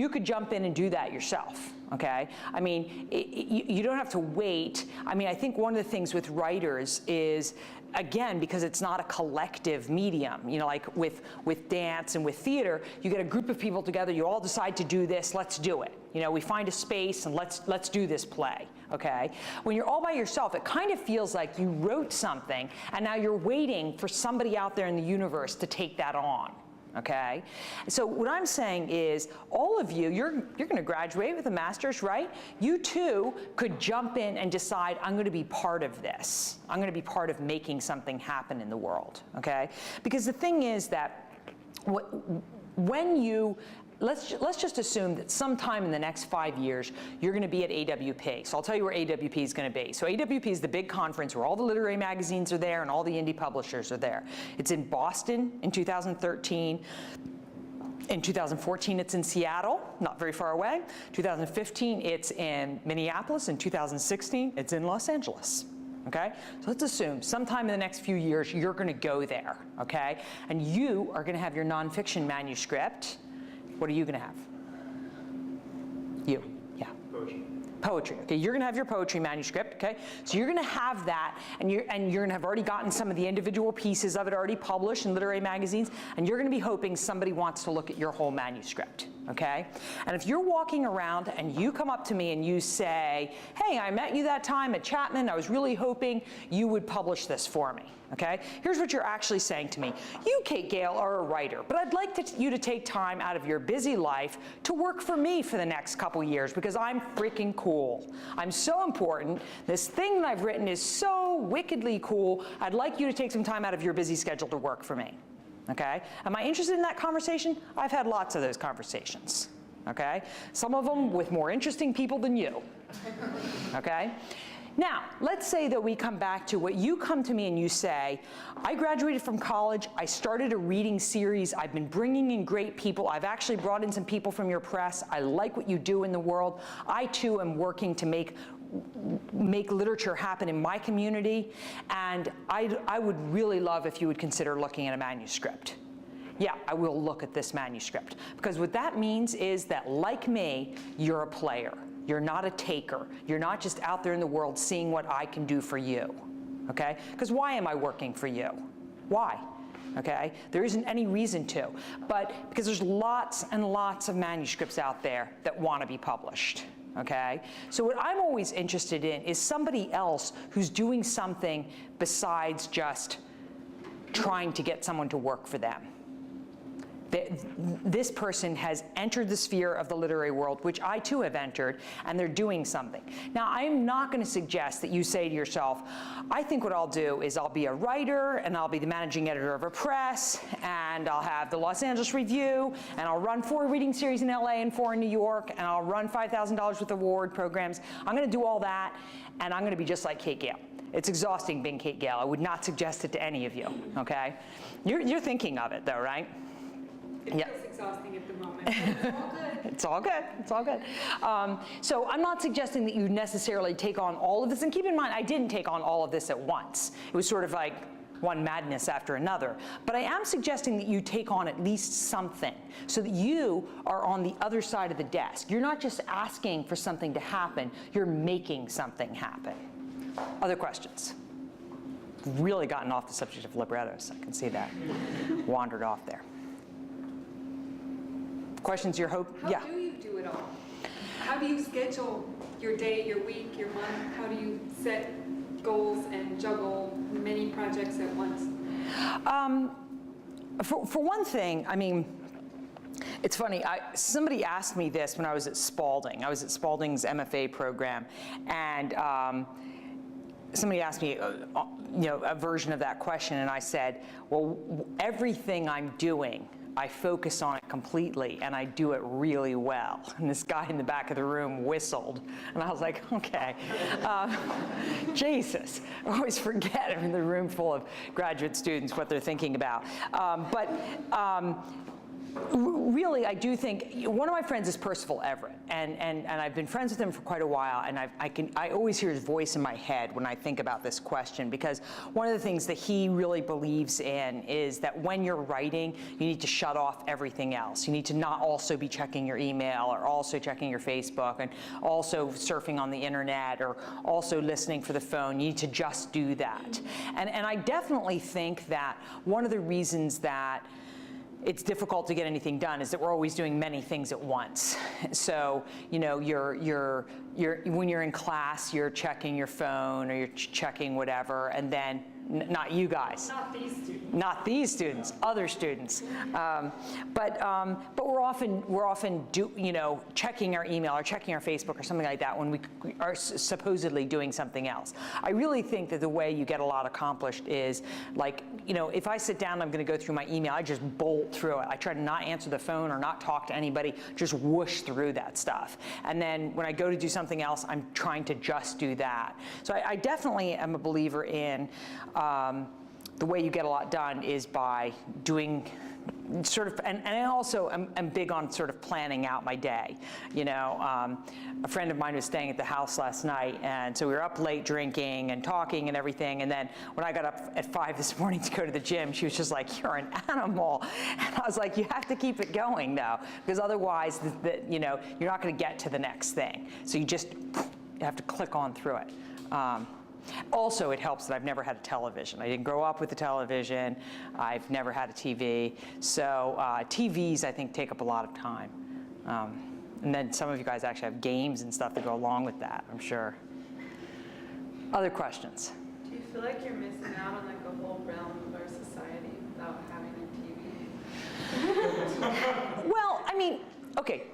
could jump in and do that yourself, okay? I mean, you don't have to wait. I mean, I think one of the things with writers is, again, because it's not a collective medium, you know, like with dance and with theater, you get a group of people together, you all decide to do this, let's do it. You know, we find a space and let's do this play, okay? When you're all by yourself, it kind of feels like you wrote something and now you're waiting for somebody out there in the universe to take that on. Okay? So what I'm saying is, all of you, you're going to graduate with a master's, right? You too could jump in and decide, I'm going to be part of this. I'm going to be part of making something happen in the world, okay? Because the thing is that when you, let's just assume that sometime in the next 5 years, you're going to be at AWP. So I'll tell you where AWP is going to be. So AWP is the big conference where all the literary magazines are there and all the indie publishers are there. It's in Boston in 2013. In 2014, it's in Seattle, not very far away. 2015, it's in Minneapolis. In 2016, it's in Los Angeles. Okay? So let's assume sometime in the next few years, you're going to go there, okay? And you are going to have your nonfiction manuscript. What are you going to have? You, yeah. Poetry. Poetry, okay, you're going to have your poetry manuscript, okay? So you're going to have that, and you're going to have already gotten some of the individual pieces of it already published in literary magazines, and you're going to be hoping somebody wants to look at your whole manuscript, okay? And if you're walking around and you come up to me and you say, hey, I met you that time at Chapman, I was really hoping you would publish this for me. Okay? Here's what you're actually saying to me. You, Kate Gale, are a writer, but I'd like you to take time out of your busy life to work for me for the next couple years because I'm freaking cool. I'm so important. This thing that I've written is so wickedly cool. I'd like you to take some time out of your busy schedule to work for me. Okay? Am I interested in that conversation? I've had lots of those conversations. Okay? Some of them with more interesting people than you. Okay? Now, let's say that we come back to what you come to me and you say, I graduated from college, I started a reading series, I've been bringing in great people, I've actually brought in some people from your press, I like what you do in the world, I too am working to make literature happen in my community, and I would really love if you would consider looking at a manuscript. Yeah, I will look at this manuscript. Because what that means is that, like me, you're a player. You're not a taker. You're not just out there in the world seeing what I can do for you, okay? Because why am I working for you? Why? Okay? There isn't any reason to. But because there's lots and lots of manuscripts out there that want to be published, okay? So what I'm always interested in is somebody else who's doing something besides just trying to get someone to work for them. This person has entered the sphere of the literary world, which I too have entered, and they're doing something. Now, I am not going to suggest that you say to yourself, I think what I'll do is I'll be a writer, and I'll be the managing editor of a press, and I'll have the Los Angeles Review, and I'll run 4 reading series in LA and 4 in New York, and I'll run $5,000 worth of award programs. I'm going to do all that, and I'm going to be just like Kate Gale. It's exhausting being Kate Gale. I would not suggest it to any of you, okay? You're thinking of it, though, right? It Yeah. feels exhausting at the moment, but it's all good. It's all good. It's all good. So I'm not suggesting that you necessarily take on all of this. And keep in mind, I didn't take on all of this at once. It was sort of like one madness after another. But I am suggesting that you take on at least something so that you are on the other side of the desk. You're not just asking for something to happen. You're making something happen. Other questions? Really gotten off the subject of librettos. I can see that. Wandered off there. Questions, your hope? How do you do it all? How do you schedule your day, your week, your month? How do you set goals and juggle many projects at once? For one thing, I mean, it's funny, somebody asked me this when I was at Spalding. I was at Spalding's MFA program, and somebody asked me, a version of that question, and I said, well, everything I'm doing, I focus on it completely, and I do it really well. And this guy in the back of the room whistled, and I was like, okay. Jesus, I always forget I'm in the room full of graduate students what they're thinking about. Really, I do think, one of my friends is Percival Everett, and I've been friends with him for quite a while, and I always hear his voice in my head when I think about this question, because one of the things that he really believes in is that when you're writing, you need to shut off everything else. You need to not also be checking your email, or also checking your Facebook, and also surfing on the internet, or also listening for the phone. You need to just do that. And I definitely think that one of the reasons that it's difficult to get anything done is that we're always doing many things at once. So, when you're in class, you're checking your phone or you're checking whatever, and then not you guys. Not these students. Not these students, other students. But we're often checking our email or checking our Facebook or something like that when we are supposedly doing something else. I really think that the way you get a lot accomplished is like, if I sit down and I'm going to go through my email, I just bolt through it. I try to not answer the phone or not talk to anybody, just whoosh through that stuff. And then when I go to do something else, I'm trying to just do that. So I definitely am a believer in the way you get a lot done is by doing sort of, and I also am big on sort of planning out my day. A friend of mine was staying at the house last night, and so we were up late drinking and talking and everything, and then when I got up at 5 this morning to go to the gym, she was just like, you're an animal. And I was like, you have to keep it going though, because otherwise you're not going to get to the next thing. So you have to click on through it. Also, it helps that I've never had a television. I didn't grow up with a television. I've never had a TV. So TVs, I think, take up a lot of time. And then some of you guys actually have games and stuff that go along with that, I'm sure. Other questions? Do you feel like you're missing out on like a whole realm of our society without having a TV? Well, I mean, okay.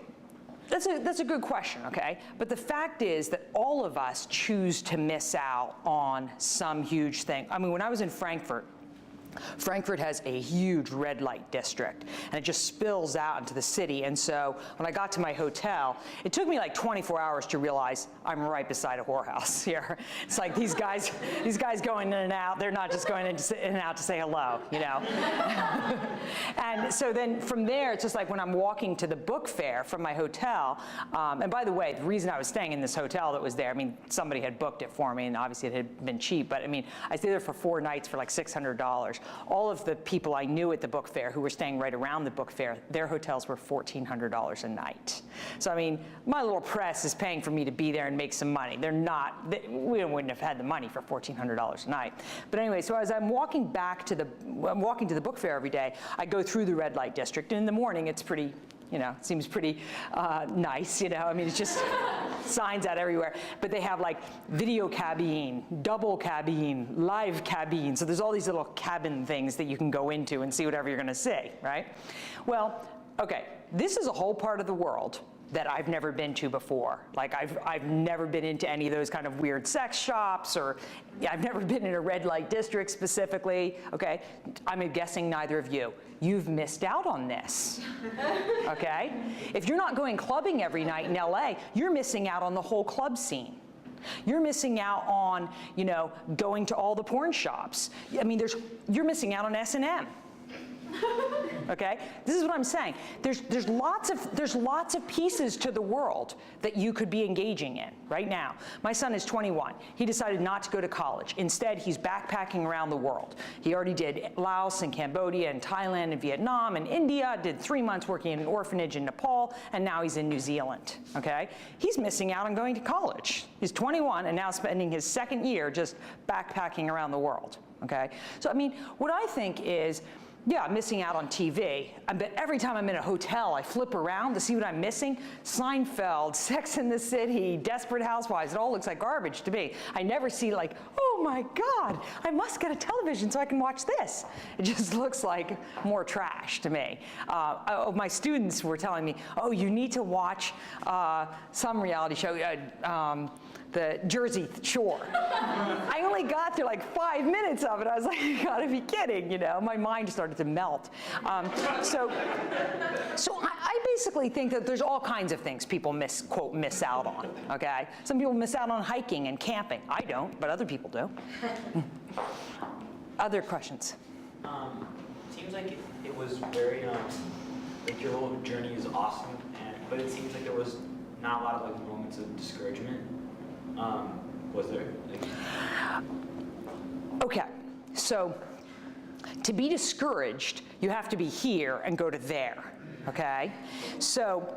That's a good question, okay? But the fact is that all of us choose to miss out on some huge thing. I mean, when I was in Frankfurt has a huge red light district, and it just spills out into the city. And so when I got to my hotel, it took me like 24 hours to realize I'm right beside a whorehouse here. It's like these guys going in and out, they're not just going in and out to say hello, And so then from there, it's just like when I'm walking to the book fair from my hotel, and by the way, the reason I was staying in this hotel that was there, I mean, somebody had booked it for me, and obviously it had been cheap, but I mean, I stayed there for 4 nights for like $600. All of the people I knew at the book fair who were staying right around the book fair, their hotels were $1,400 a night. So I mean, my little press is paying for me to be there and make some money. We wouldn't have had the money for $1,400 a night. But anyway, so as I'm walking to the book fair every day, I go through the red light district, and in the morning it's pretty You know, it seems pretty nice, you know. I mean, it's just signs out everywhere. But they have like video cabine, double cabine, live cabine. So there's all these little cabin things that you can go into and see whatever you're going to see, right? Well, okay, this is a whole part of the world that I've never been to before. Like I've never been into any of those kind of weird sex shops, or I've never been in a red light district specifically, okay? I'm guessing neither of you. You've missed out on this, okay? If you're not going clubbing every night in LA, you're missing out on the whole club scene. You're missing out on, you know, going to all the porn shops. I mean, you're missing out on S&M. Okay, this is what I'm saying. There's lots of pieces to the world that you could be engaging in right now. My son is 21. He decided not to go to college. Instead, he's backpacking around the world. He already did Laos and Cambodia and Thailand and Vietnam and India. Did 3 months working in an orphanage in Nepal, and now he's in New Zealand. Okay, he's missing out on going to college. He's 21 and now spending his second year just backpacking around the world. Okay, so I mean, what I think is, yeah, I'm missing out on TV. But every time I'm in a hotel, I flip around to see what I'm missing. Seinfeld, Sex and the City, Desperate Housewives, it all looks like garbage to me. I never see like, oh my God, I must get a television so I can watch this. It just looks like more trash to me. My students were telling me, oh, you need to watch some reality show, the Jersey Shore. I only got through like 5 minutes of it. I was like, you gotta be kidding, you know? My mind started to melt. So I basically think that there's all kinds of things people quote, miss out on, okay? Some people miss out on hiking and camping. I don't, but other people do. Other questions? Seems like it was very, like your whole journey is awesome, but it seems like there was not a lot of like moments of discouragement. Was there? Okay, so to be discouraged, you have to be here and go to there, okay? So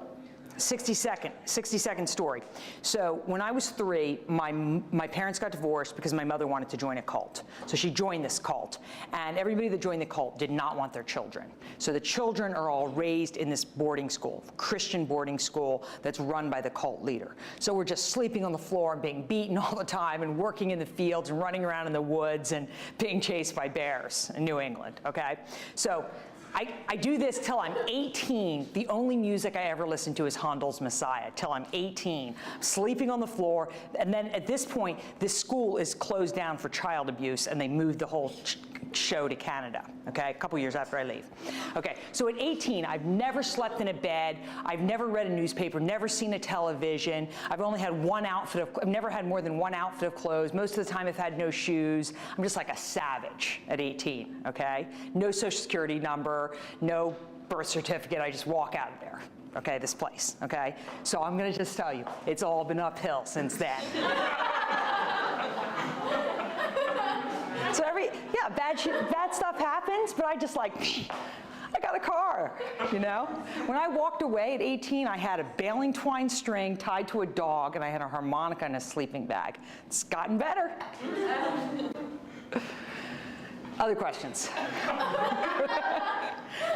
60-second story. So when I was 3, my parents got divorced because my mother wanted to join a cult. So she joined this cult. And everybody that joined the cult did not want their children. So the children are all raised in this boarding school, Christian boarding school that's run by the cult leader. So we're just sleeping on the floor and being beaten all the time and working in the fields and running around in the woods and being chased by bears in New England, okay? So I do this till I'm 18. The only music I ever listen to is Handel's Messiah, till I'm 18. Sleeping on the floor, and then at this point, this school is closed down for child abuse, and they moved the whole show to Canada, okay, a couple years after I leave. Okay, so at 18, I've never slept in a bed, I've never read a newspaper, never seen a television, I've only had I've never had more than one outfit of clothes, most of the time I've had no shoes. I'm just like a savage at 18, okay? No social security number, no birth certificate, I just walk out of there, okay, this place, okay? So I'm gonna just tell you, it's all been uphill since then. So bad stuff happens, but I just like, I got a car, you know? When I walked away at 18, I had a baling twine string tied to a dog, and I had a harmonica in a sleeping bag. It's gotten better. Other questions?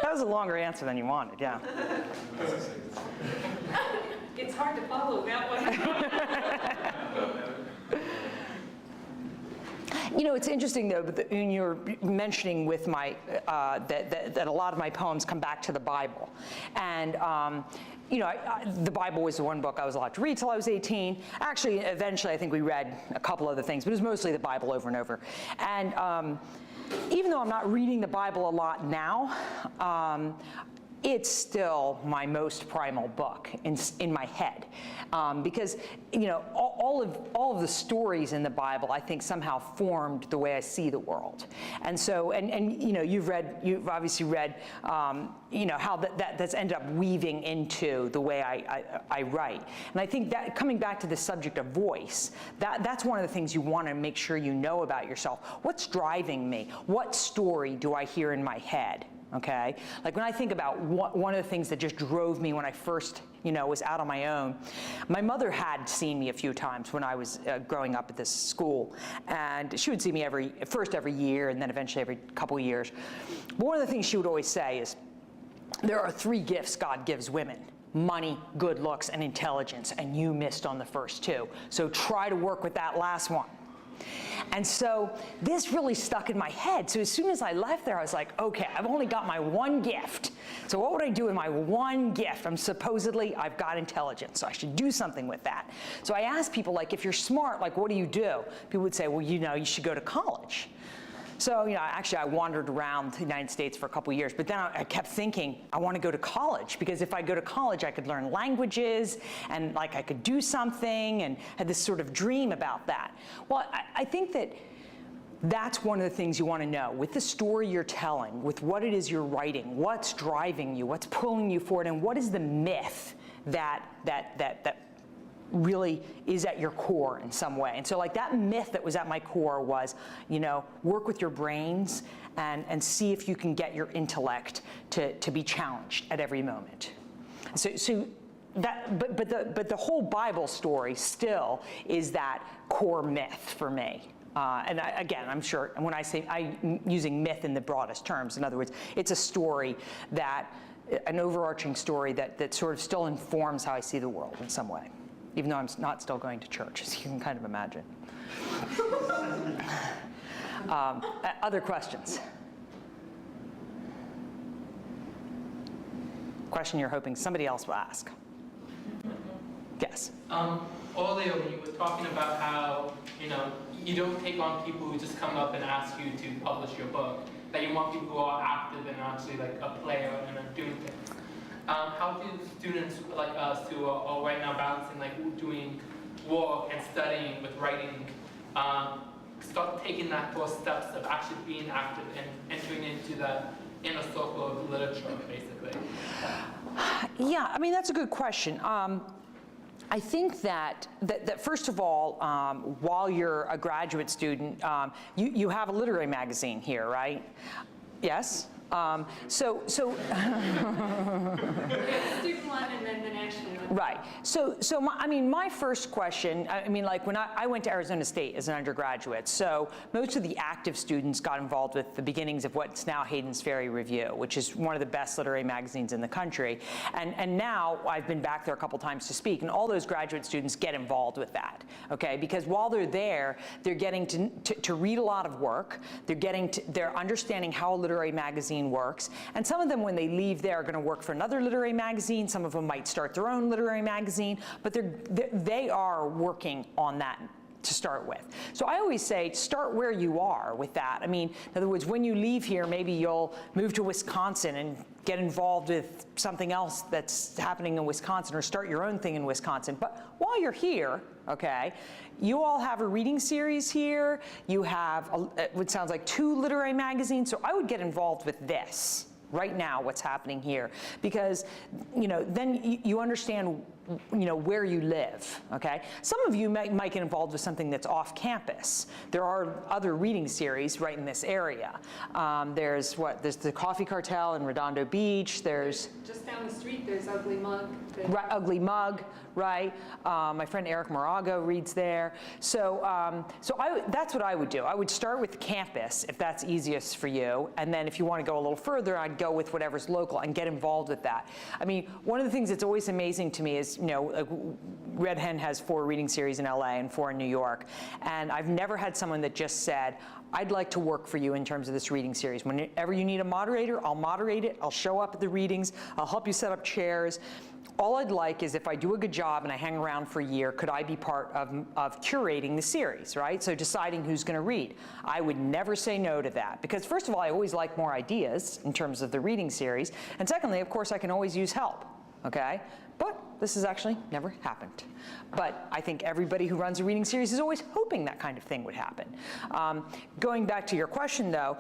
That was a longer answer than you wanted, yeah. It's hard to follow that one. You know, it's interesting though, when you're mentioning with my, that a lot of my poems come back to the Bible. And, you know, the Bible was the one book I was allowed to read till I was 18. Actually, eventually I think we read a couple other things, but it was mostly the Bible over and over. And even though I'm not reading the Bible a lot now, it's still my most primal book in my head, because you know all of the stories in the Bible I think somehow formed the way I see the world, and so and you know you've obviously read you know how that's ended up weaving into the way I write, and I think that coming back to the subject of voice, that's one of the things you want to make sure you know about yourself. What's driving me? What story do I hear in my head? Okay, like when I think about one of the things that just drove me when I first, you know, was out on my own, my mother had seen me a few times when I was growing up at this school, and she would see me every year and then eventually every couple of years. But one of the things she would always say is, there are 3 gifts God gives women: money, good looks, and intelligence, and you missed on the first 2. So try to work with that last one. And so this really stuck in my head. So as soon as I left there, I was like, okay, I've only got my 1 gift. So what would I do with my 1 gift? I've got intelligence, so I should do something with that. So I asked people, like, if you're smart, like, what do you do? People would say, well, you should go to college. So, actually I wandered around the United States for a couple years, but then I kept thinking, I want to go to college, because if I go to college, I could learn languages, and like I could do something, and had this sort of dream about that. Well, I think that's one of the things you want to know. With the story you're telling, with what it is you're writing, what's driving you, what's pulling you forward, and what is the myth that really is at your core in some way. And so like that myth that was at my core was, work with your brains and see if you can get your intellect to be challenged at every moment. So that, but the whole Bible story still is that core myth for me. And again, I'm sure, and when I say, I'm using myth in the broadest terms, in other words, it's a story an overarching story that sort of still informs how I see the world in some way, even though I'm not still going to church, as you can kind of imagine. Other questions? Question you're hoping somebody else will ask. Yes. Earlier when you were talking about how, you don't take on people who just come up and ask you to publish your book, that you want people who are active and actually like a player and are doing things. How do students like us who are right now balancing like doing work and studying with writing, start taking that first steps of actually being active and entering into that inner circle of literature, basically? Yeah, I mean, that's a good question. I think that first of all, while you're a graduate student, you have a literary magazine here, right? Yes? Student one and then the national one. Right. So my first question, like when I went to Arizona State as an undergraduate, so most of the active students got involved with the beginnings of what's now Hayden's Ferry Review, which is one of the best literary magazines in the country. And now I've been back there a couple times to speak, and all those graduate students get involved with that, okay? Because while they're there, they're getting to read a lot of work, they're understanding how a literary magazine works, and some of them, when they leave there, are going to work for another literary magazine. Some of them might start their own literary magazine, but they are working on that to start with. So I always say, start where you are with that. I mean, in other words, when you leave here, maybe you'll move to Wisconsin and get involved with something else that's happening in Wisconsin, or start your own thing in Wisconsin. But while you're here, okay, you all have a reading series here. You have, what sounds like 2 literary magazines. So I would get involved with this right now, what's happening here, because then you understand where you live, okay? Some of you might get involved with something that's off campus. There are other reading series right in this area. There's the Coffee Cartel in Redondo Beach. There's just down the street, there's Ugly Mug. Right, Ugly Mug, right? My friend Eric Morago reads there. So that's what I would do. I would start with campus, if that's easiest for you, and then if you want to go a little further, I'd go with whatever's local and get involved with that. I mean, one of the things that's always amazing to me is, Red Hen has 4 reading series in LA and 4 in New York, and I've never had someone that just said, I'd like to work for you in terms of this reading series. Whenever you need a moderator, I'll moderate it, I'll show up at the readings, I'll help you set up chairs. All I'd like is, if I do a good job and I hang around for a year, could I be part of curating the series, right? So deciding who's going to read. I would never say no to that, because first of all, I always like more ideas in terms of the reading series, and secondly, of course, I can always use help, okay? But this has actually never happened. But I think everybody who runs a reading series is always hoping that kind of thing would happen. Going back to your question, though,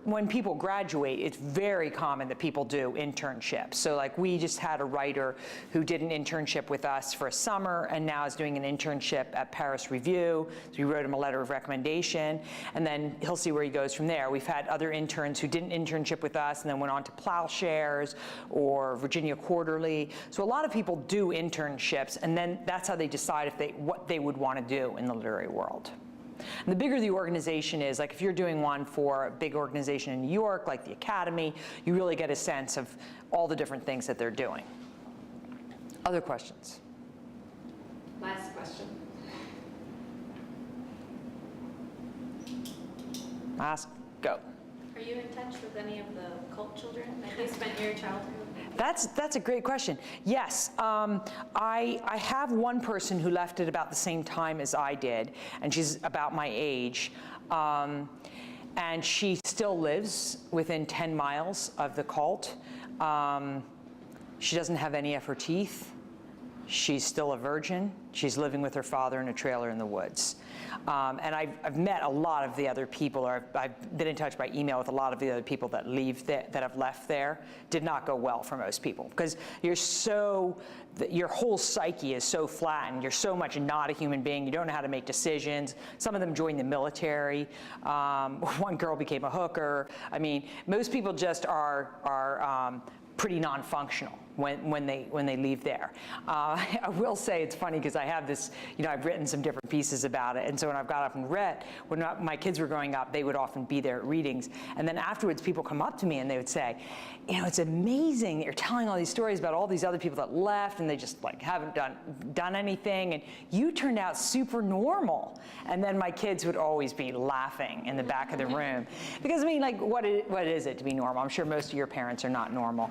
when people graduate, it's very common that people do internships. So like, we just had a writer who did an internship with us for a summer and now is doing an internship at Paris Review. So we wrote him a letter of recommendation, and then he'll see where he goes from there. We've had other interns who did an internship with us and then went on to Plowshares or Virginia Quarterly. So a lot of people do internships, and then that's how they decide what they would want to do in the literary world. And the bigger the organization is, like if you're doing one for a big organization in New York, like the Academy, you really get a sense of all the different things that they're doing. Other questions? Last question. Ask, go. Are you in touch with any of the cult children that you spent your childhood? That's a great question. Yes, I have one person who left at about the same time as I did, and she's about my age. And she still lives within 10 miles of the cult. She doesn't have any of her teeth. She's still a virgin. She's living with her father in a trailer in the woods. And I've met a lot of the other people, or I've been in touch by email with a lot of the other people that that have left there. Did not go well for most people, because your whole psyche is so flattened. You're so much not a human being. You don't know how to make decisions. Some of them joined the military. One girl became a hooker. I mean, most people just are pretty non-functional when they leave there. I will say it's funny because I have this, I've written some different pieces about it, and so when I've got up and read, when my kids were growing up, they would often be there at readings, and then afterwards people come up to me and they would say, it's amazing that you're telling all these stories about all these other people that left and they just like haven't done anything, and you turned out super normal. And then my kids would always be laughing in the back of the room, because like what is it to be normal? I'm sure most of your parents are not normal.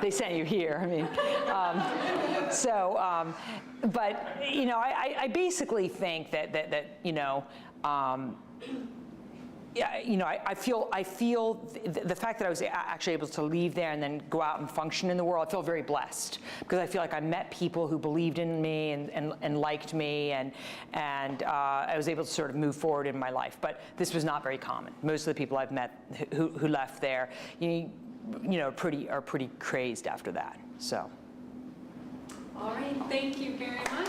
They sent you here, but I basically think that I feel the fact that I was actually able to leave there and then go out and function in the world, I feel very blessed, because I feel like I met people who believed in me and liked me, and I was able to sort of move forward in my life. But this was not very common. Most of the people I've met who left there, are pretty crazed after that. So. All right, thank you very much.